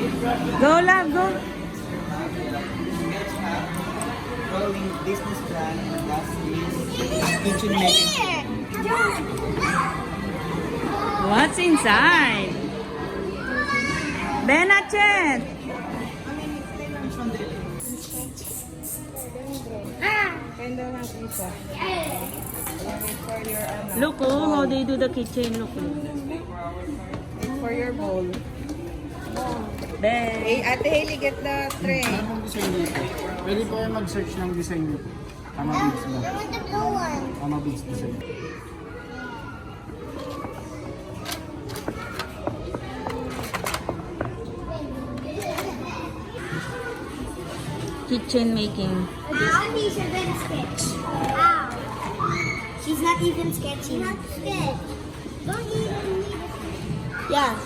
Go, love, go. Following business plan and last is kitchen making. What's inside? Benachet. Look, oh, how they do the kitchen. Look. For your bowl. Ben. Hey, Ate Hailey, get the tray. Anong design dito? Pwede po kayo mag-search ng design dito. Tama Beats ba? Tama Beats design. Kitchen making. Mommy's a good sketch. Wow. She's not even sketching. Not sketch. Don't even need it. Yeah.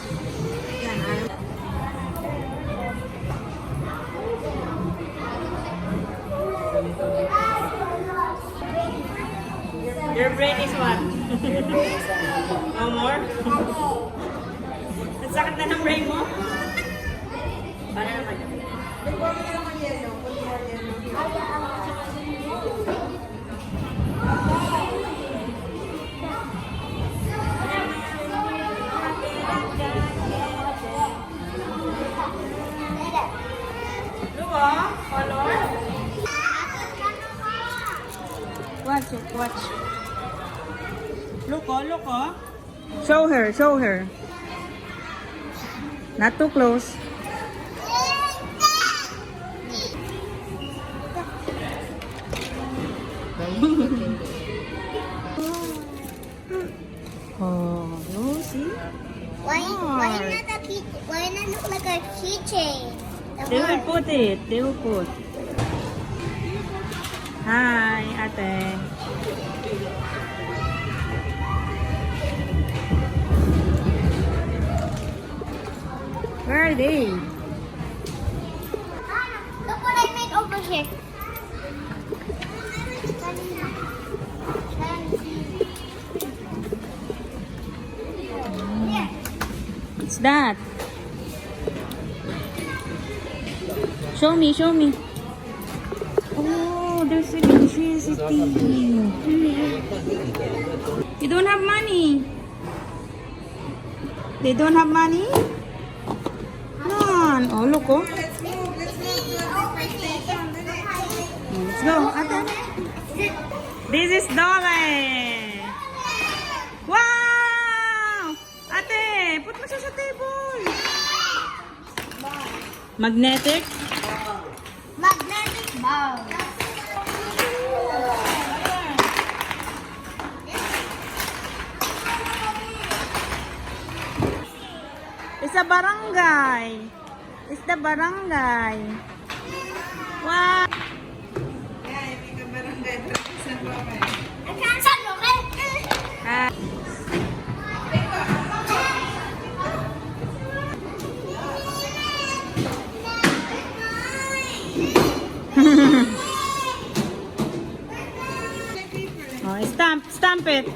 Your brain is what? No more? Ang sakit na ng brain mo? Para naman. Look, color. Watch it, watch. Look, look, Show her, show her. Not too close. Oh, no, see? Why not a key? Why not look like a keychain? They will put it. They will put. Hi, ate. Where are they? Look what I made over here. What's that? Show me, show me. Oh, there's electricity. You don't have money. They don't have money? None. Oh, look, oh. Let's go. Ate. This is Dolly. Wow! Ate, put mo siya sa table. Magnetic? Magnetic ball. It's a barangay. It's the barangay. Wow! I can't stop looking. Ah. Oh, stamp it.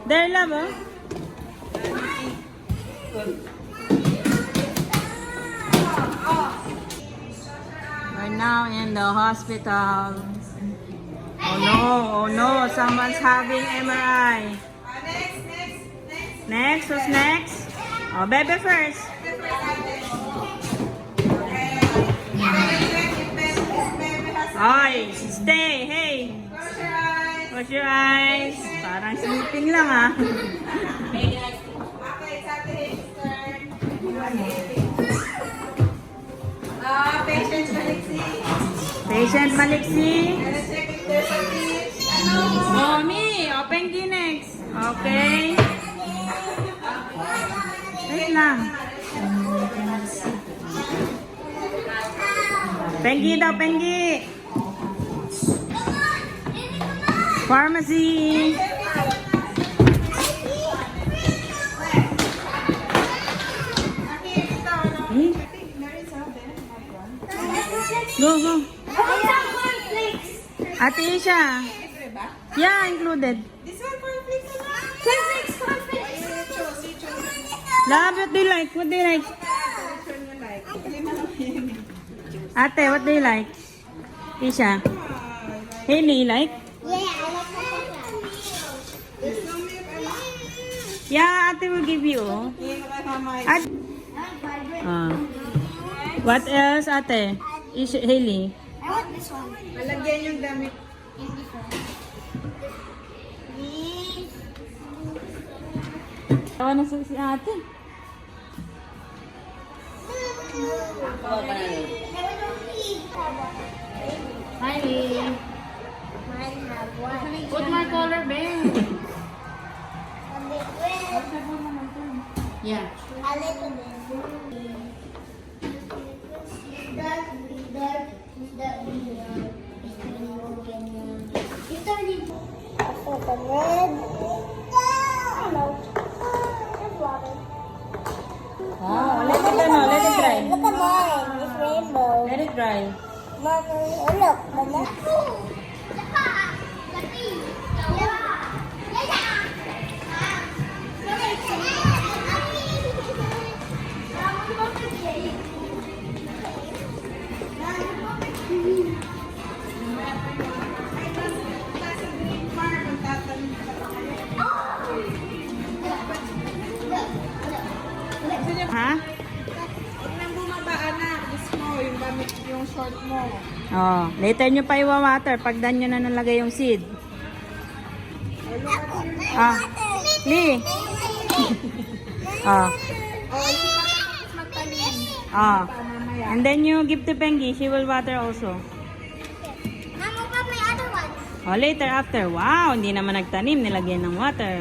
There, love, oh. We're now in the hospital. Oh no, someone's having MRI. Next, who's next? Oh, Bebe first. Ay, stay, hey. Close your eyes. Parang sleeping lang ah. Patient maliksi. Patient maliksi. Check if there's a fish. Oh, me. Open next. Okay. Wait lang. Pengi daw, Pengi. Pharmacy. Hmm? Go, go. Ate Isha. Yeah, included. This one for Flix. Love, what do you like? What do you like? Ate, what do you like? Isha? Hailey, you like? Yeah, I like that. There's no milk, anak. Yeah, ate will give you. Hindi na kay mama. At, what else, ate? Isha, Hailey? I want this one. Malagyan yung damit. Tawa na si ate. Hailey. Mine have one. Put more color, babe. A little Yeah. Oh, let it let it dry. Look at mine. It's rainbow. Let it dry. Mama, oh look, Mama. Ha? Huwag nang bumaba, anak. Gusto mo, yung damit, yung short mo. Oh, later nyo pa iwa-water pag dan nyo na nalagay yung seed. Ah, Lee. Ah. Ah. And then you give to Pengi, she will water also. Mama, got my other one. Oh, later after. Wow, hindi naman nagtanim, nilagyan ng water.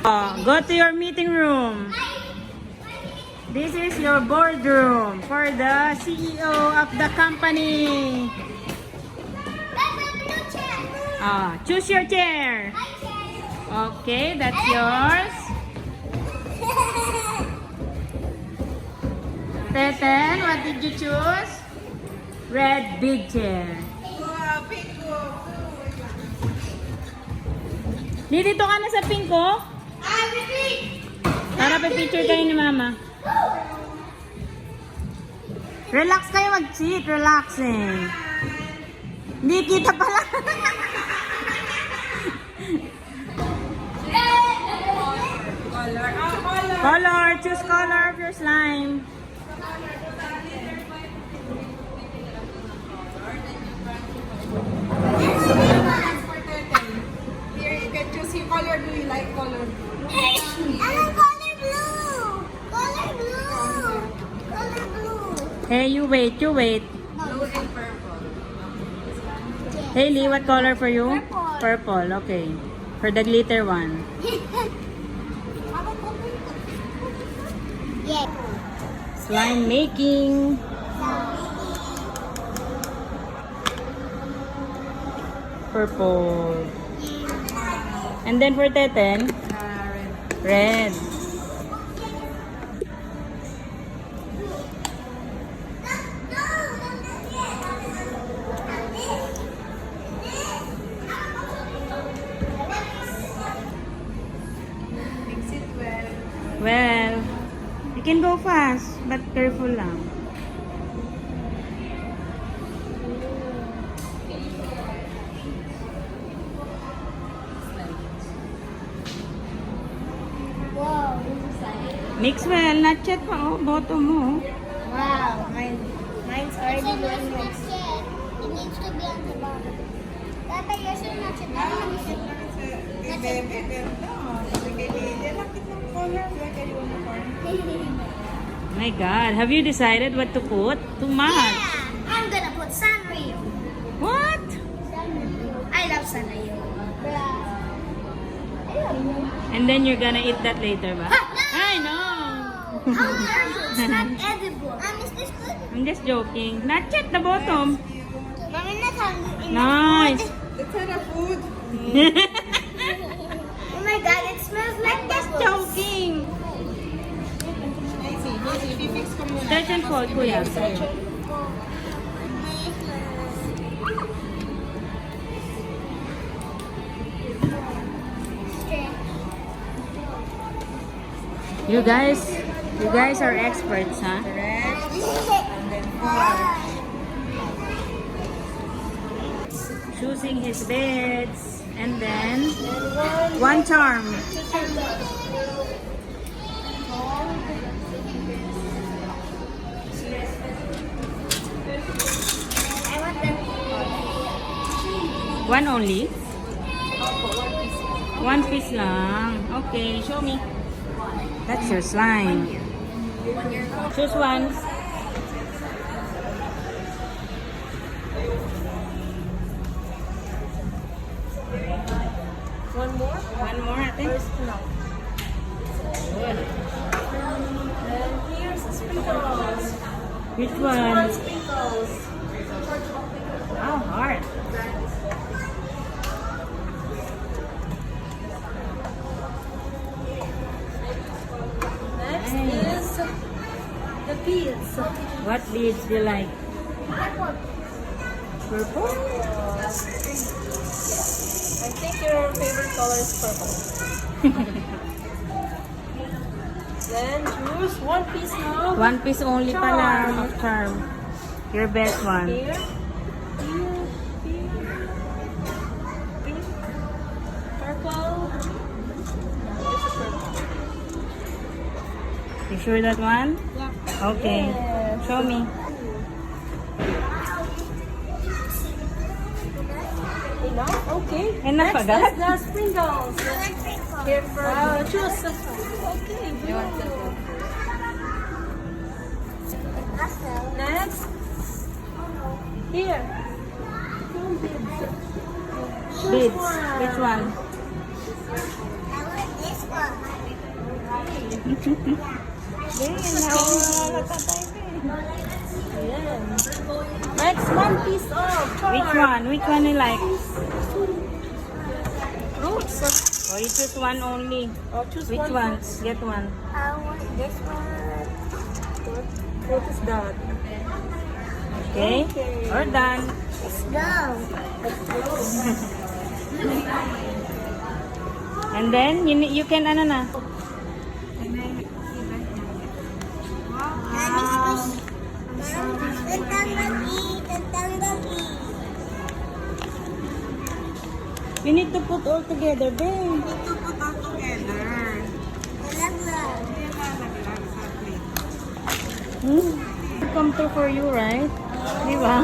Oh, go to your meeting room. This is your boardroom for the CEO of the company. Ah, choose your chair. Okay, that's yours. Teten, what did you choose? Red big chair. Wow, pink ko. Dito ka na sa pink ko? Para pa-picture kayo ni Mama. Relax kayo mag-cheat. Relaxing. Hindi kita pala. Color. Oh, color. Color. Choose color of your slime. Here, you can choose your color. Do you like color? I want color blue. Color blue. Color blue. Hey, you wait. You wait. Blue and purple. Hailey, what color for you? Purple. Purple. Okay. For the glitter one. Yeah. Slime making. Purple. And then for Teten, red. Mix it well. Well, you can go fast, but careful lang. Wow. Mix well, not yet pa oh, bottom mo. Oh. Wow. Mine's already doing this. It needs to be on the bottom. Papa, yours is not yet. Eh, bebe, ganda. Sabi kay Lily, lapit ng color. Like a uniform. My God, have you decided what to put? Too much. Yeah, I'm gonna put Sanrio. What? I love Sanrio. And then you're gonna eat that later ba? I know. How dare you? It's not edible. Is this good? I'm just joking. Not yet the bottom. Mommy, not hungry. Nice. It's not a food. Oh my God, it smells like Just bubbles. joking. Easy, fix ko muna. Stretch and fold, kuya. You guys are experts, huh? Correct. This is it. Choosing his beds. And then, one charm. I want them. One only? One piece lang. Okay, show me. That's your slime. Choose one. One more? One more, I think. No. Good. And here's the sprinkles. Which one? Sprinkles. How hard. Next Nice. is the beads. What beads do you like? Purple? I think your favorite color is purple. Then choose one piece now. One piece only pala Charm. of charm. Your best one. Here. Here. Here. Pink. Purple. This is purple. You sure that one? Yeah. Okay. Yes. Show me. Enough? Okay. Enough Next agad? is the sprinkles. Here first. Choose. Okay. You want that one first. Next. Here. Beads. Which one? I want this one. Ayan. Next, one piece of charm. Which one? Which one you like? Fruits. Or you choose one only? Oh, choose Which one? fruits. Get one. I want This one. What is that? Okay? Okay. We're done. Let's go. And then, you can ano na? You need to put all together, babe. To put all together. Come to for you, right? Di ba?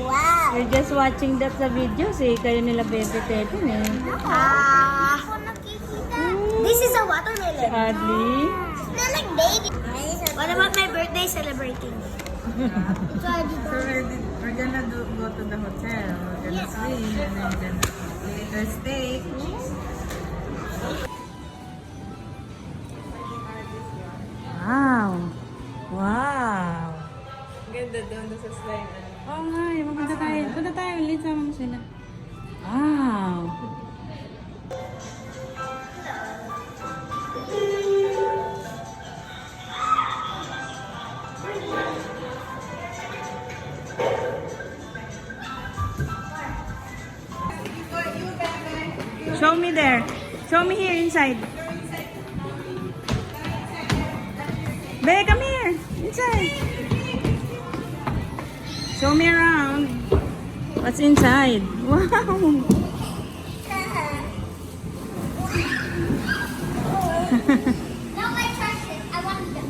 Wow. You're just watching that sa videos eh. Kayo nila bebe Tedin eh. This is a watermelon. Sadly. Smell like baby. What about my birthday celebrating? So we're gonna go to the hotel. We're gonna swim and then we're gonna eat our steak. Wow. Wow. Ganda doon sa slime. Oo nga eh. Magpunta tayo. Punta tayo ulit. Sama mo sila. Wow. Show me there. Show me here inside. Babe, come here. Inside. Show me around. What's inside? Wow. No, I trust it. I want them.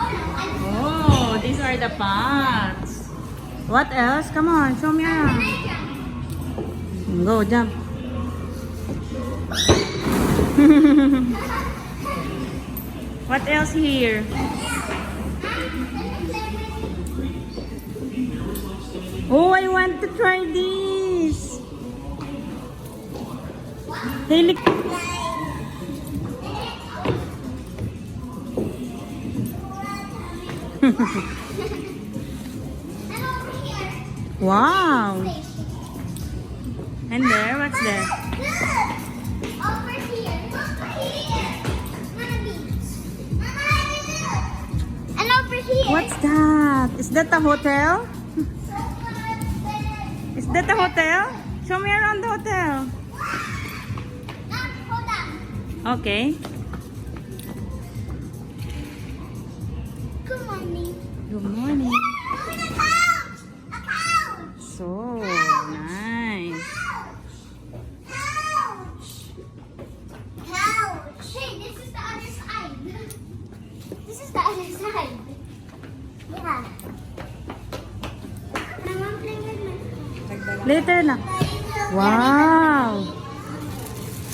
Oh, no, Oh, these are the pots. What else? Come on, show me around. Go, jump. What else here? Oh, I want to try this. Hey, look. Wow. And there, what's there? Over here. Over here. Mama beach. Mama, and over here. What's that? Is that a hotel? Is that a hotel? Show me around the hotel. Hold on. Okay. Come on, me. Good morning. Look at the couch! A couch! So nice. Couch! Couch! Hey, this is the other side. This is the other side. Yeah. I want to play with my Later na. Wow.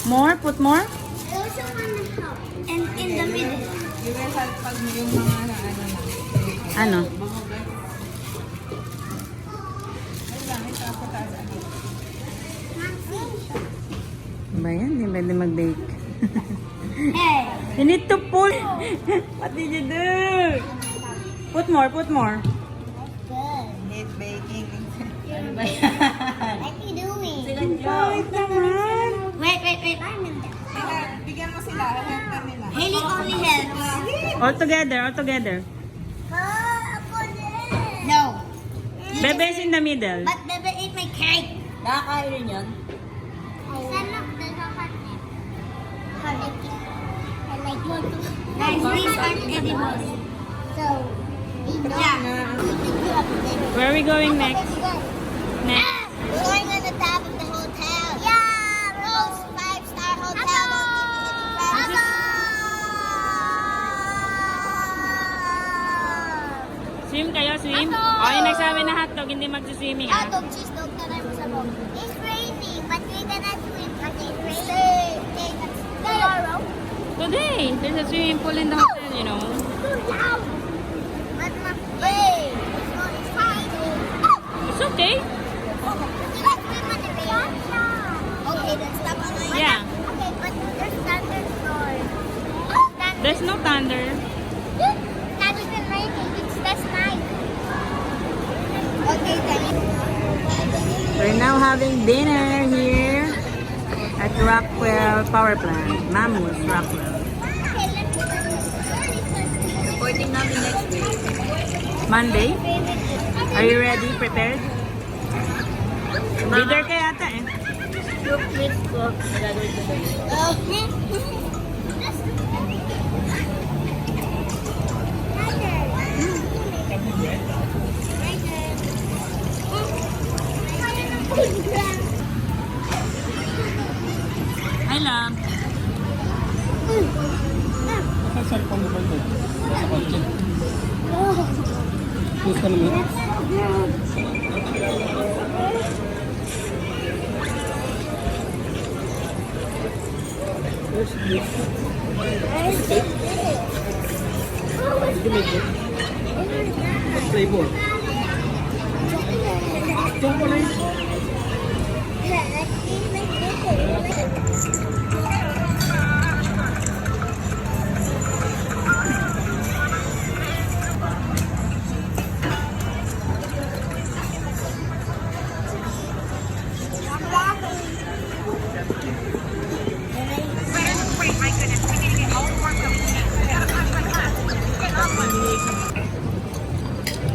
More? Put more? I also want to help. And in the middle. You will help pag yung mga ano lang. Ano? Ay lang, ito ako taas. Ba yan? Hindi pwede mag-bake. Hey. You need to pull. What did you do? Put more, put more. Good. Need baking. Ano ba What are you doing? Wait naman. Wait. I'm in there. Bigyan mo sila. Help ka nila. Haley only helps. All together, all together. No. Bebe's in the middle. But Bebe ate my cake. Nakakain rin yun? Son, look, there's a hot egg. Hot egg. I like one. Guys, these aren't edible. So, yeah. Where are we going next? Next. We're going on the top of the hotel. Yeah, Rose 5-star hotel. Swim kayo, swim? O, yung nagsabi na hotdog, hindi magsiswimming ah. Hot dog, cheese dog, taray mo sa bog. It's raining, but we cannot swim. But it's raining. Tomorrow. Today, there's a swimming pool in the hotel, you know. Too loud. But my face. It's fine. Oh. It's okay. You like swim on the rain? Okay, then stop on my Yeah. Okay, but there's thunderstorm. There's no thunder. Not even raining. It's just night. Okay, then. We're now having dinner here at Rockwell Power Plant. Mammoth Rockwell. Reporting namin next week. Monday? Are you ready? Prepared? Leader ka yata eh. Group with cook. Gagawin ko ba yun? Hi, love. Sa cellphone mo ba ito? Okay. Use ka naman. Where's this? Did you make it? What flavor? Chocolate.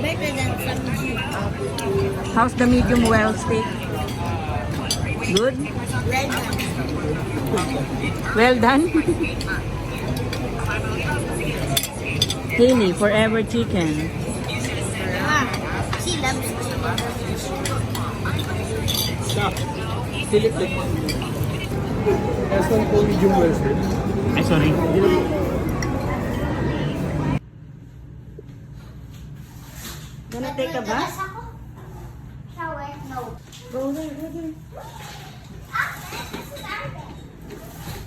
Better than some juice. How's the medium well steak? Good? Red one. Well done? Haley, Forever Chicken. She loves Stop. Select it. As one po medium well, sir. Ay, sorry. Gonna take a bath? Shower? No. Go there, go there. This is our bed.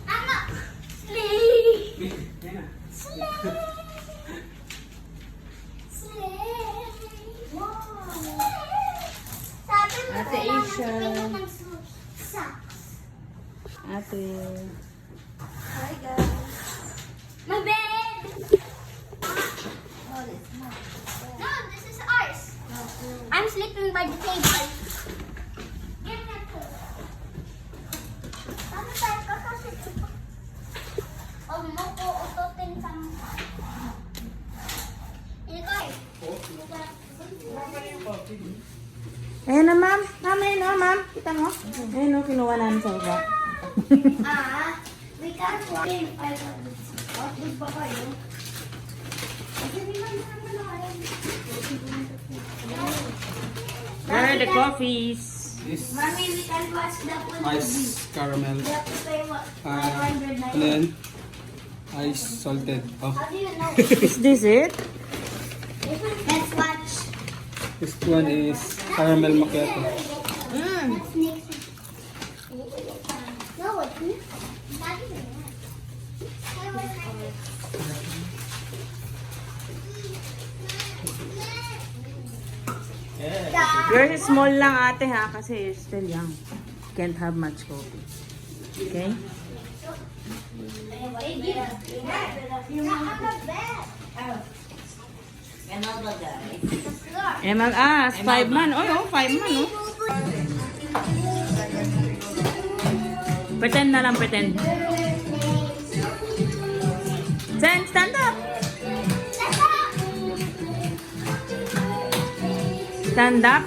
I'm not. Sleep. Sleep. Sleep. Wow. Sabi mo, Ate kailangan Asia. tingnan ng socks. Ate. Hi, guys. My bed. No, this is ours. I'm sleeping by the table. Give me a pillow. Ano tayo kasi huwag mo ko ututin sa mukha. Ikaw. Ayan na, ma'am. Ma'am, ayun o, ma'am. Kita mo? Ayun o, kinuha namin sa baba. We can't walk in 5 minutes. What ba kayo? Kasi naman Where are the coffees? This Mommy, we can watch the ice caramel. We have to pay what? Ano yan? Ice salted. Oh, How do you know? Is this it? Let's watch. this one is caramel macchiato. That's next. No, it's not even that. Yours is small lang ate ha, kasi you're still young. Can't have much coffee. Okay? Eh mag-ask, 5 man. Oh, 5 man, oh. Pretend na lang, pretend. Zen, stand up! Stand up.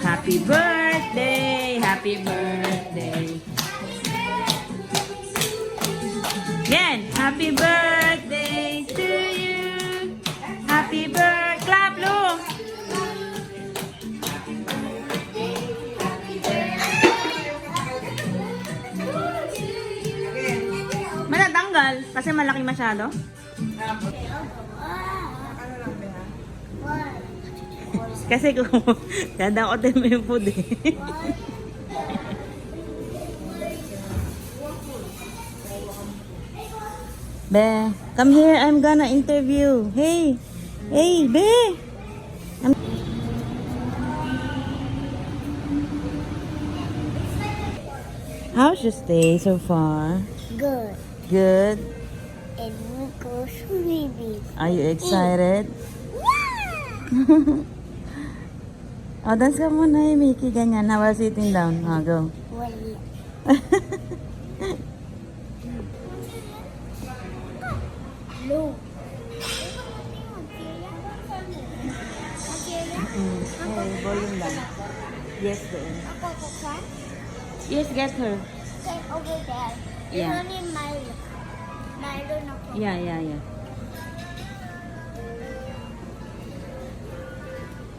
Happy birthday, happy birthday. Again, happy birthday to you. Happy birthday. Clap, Lu. Matatanggal kasi malaki masyado. Kasi kung dadakotin mo yung food eh. Be, come here. I'm gonna interview. Hey, hey, Be. How's your stay so far? Good. Good. And we go swimming. Are you excited? Oh, dance ka muna eh, Mickey. Ganyan. How about sitting down? Oh, go. Wala. No. Hey, volume lang. Yes, doon. Ako kukan? Yes, get her. Okay, over there. Yeah. You need Milo. Milo na po. Yeah.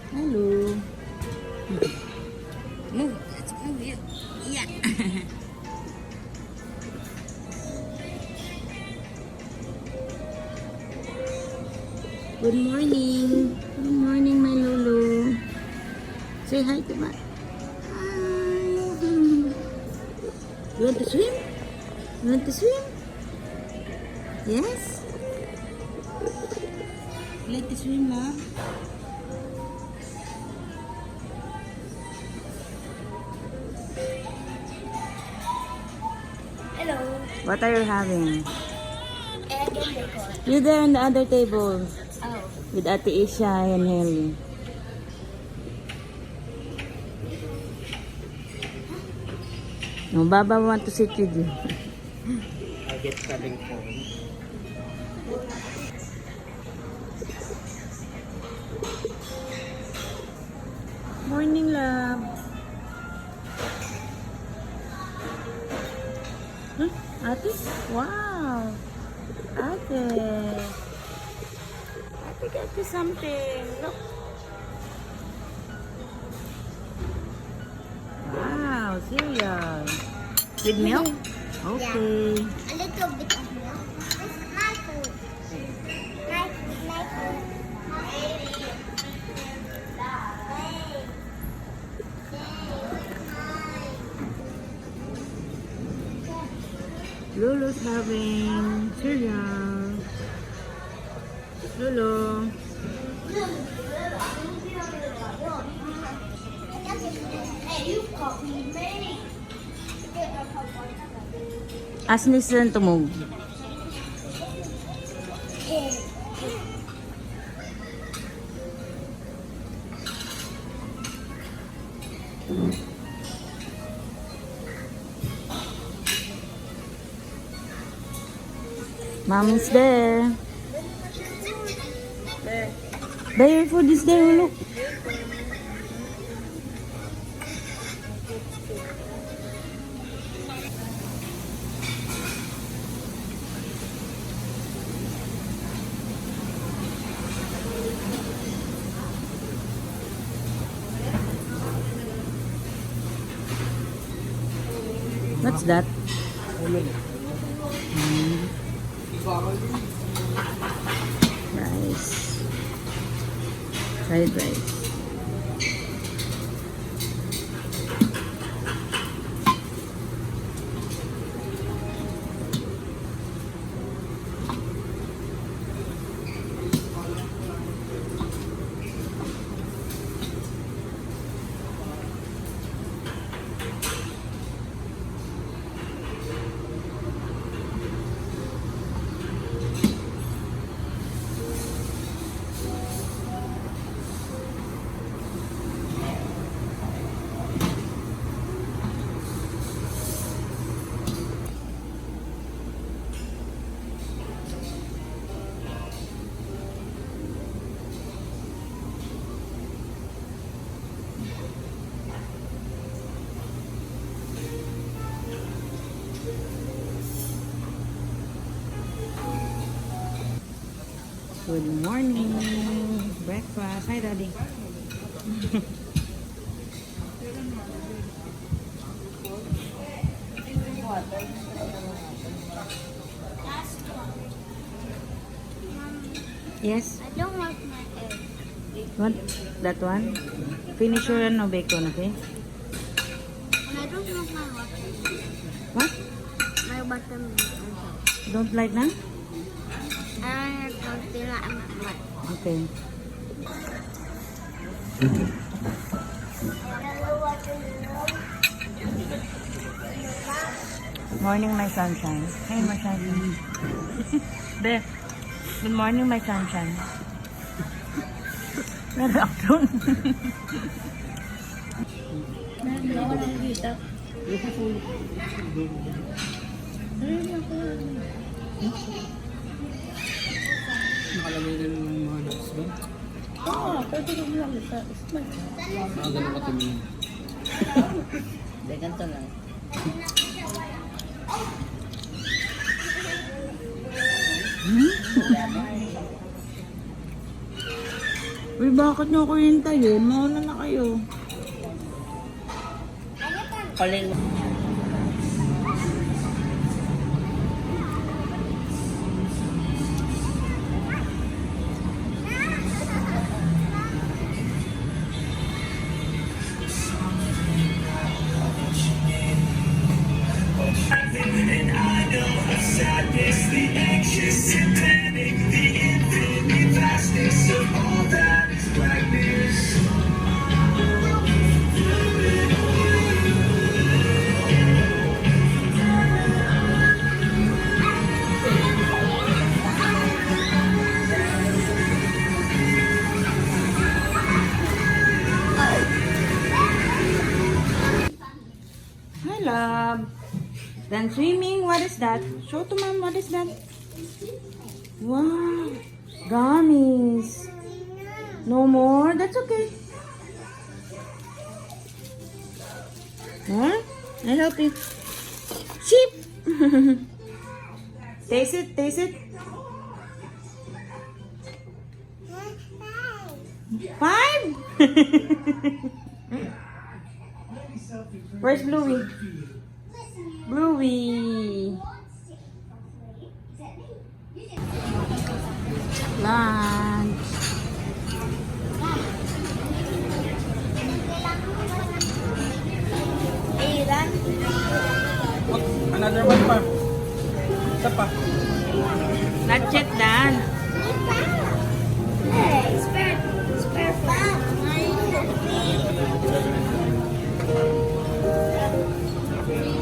Hello. Move. Let's move you. Yeah. Good morning. Good morning, my Lulu. Say hi to Ma. Hi. You want to swim? You want to swim? Yes? You like to swim, Ma? Hello. What are you having? Egg and bacon. You're there on the other table Oh. with Ate Isha and Helly. No, Baba want to sit with you. I get coming home. Morning, love. Huh? Ate? Wow. Ate. Ate got you something. Look. Wow, cereal. With milk? Okay. A little bit of milk. This is my food. My food. Lulu's having cereal. Lulu. Hey, you copied me. Ask Listen to move. Mommy's there. There, your food is there. Look. What's that? Rice. Fried rice. Good morning. Breakfast. Hi, Daddy. Yes. I don't want my egg. What? That one? Finish your bacon, okay? And I don't want my water. What? My watermelon. Don't like that? I don't feel like I'm at Okay. Morning, my sunshine. Hey, my sunshine. Beth, good morning, my sunshine. Good afternoon. Nakalagay na ng mga nuts ba? Oo, pwede rin lang ito. Mga ganun katumingin. Hindi, ganito lang. Uy, bakit nyo ako hintayin? Mauna na kayo. Kalin mo. Hi, love. Then swimming, what is that? Show to mom, what is that? Wow, gummies. No more? That's okay. Huh? I help you. Sheep! Taste it, taste it. 5? Where's Bluey? Bluey. Lunch. Another one pa. Isa pa. Not yet done. Spare flat.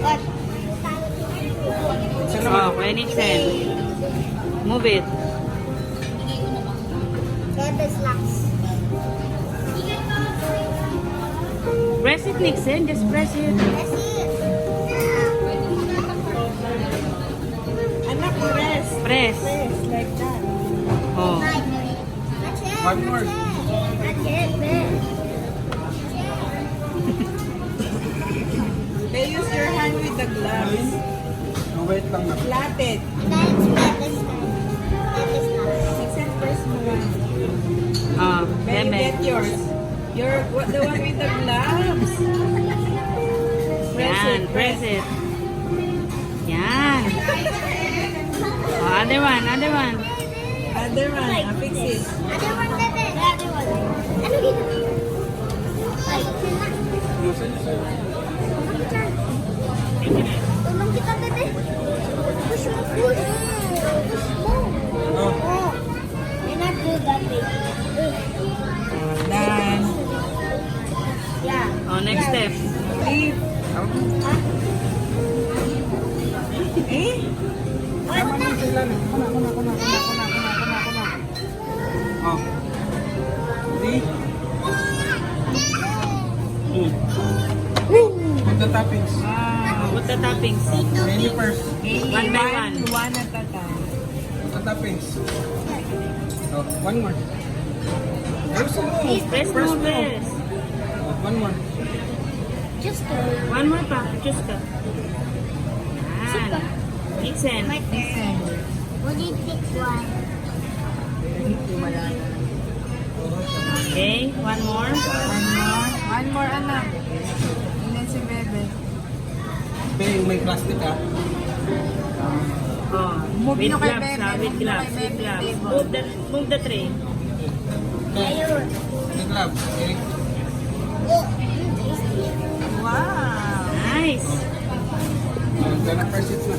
What? Oh, when it's in. Move it. Bebes last. Press it, Nixon. Just press it. That's it. Anak, press. Press. Press, like that. Oh. That's it. One more. That's it. That's They use your hand with the gloves. No, wait lang na. Flat it. That's Bebes last. Except first one. Oh, Then you Bebe. get yours. The one with the gloves. Press Yan, it. press it. Yan. Oh, other one, other one. Other one, fix it. Other one, bebe. The other one. Ano dito? Ay, tulong kita, bebe. Push mo, push. Push mo. Oh. You're not good that way. Done. Yeah. Oh, next step. Leave. Eh? Wag na. Oh. See? Put the toppings. Put the toppings. Menu first. One by one. One at a time. Put the toppings. Oh, one more. There's a more. Press mo, press. Oh, one more. Just One more pa. Just ka. Yan. Mixen. my turn. Would you pick one? Okay, one more. One more. One more, anak. Ilan si Bebe? Be, may plastic ah. Oh, Move with nyo kay gloves Bebe, na, with move nyo gloves, kay with Bebe, gloves. table. Move the tray. Ayun. The gloves, okay? Wow. Nice. Gonna press it na.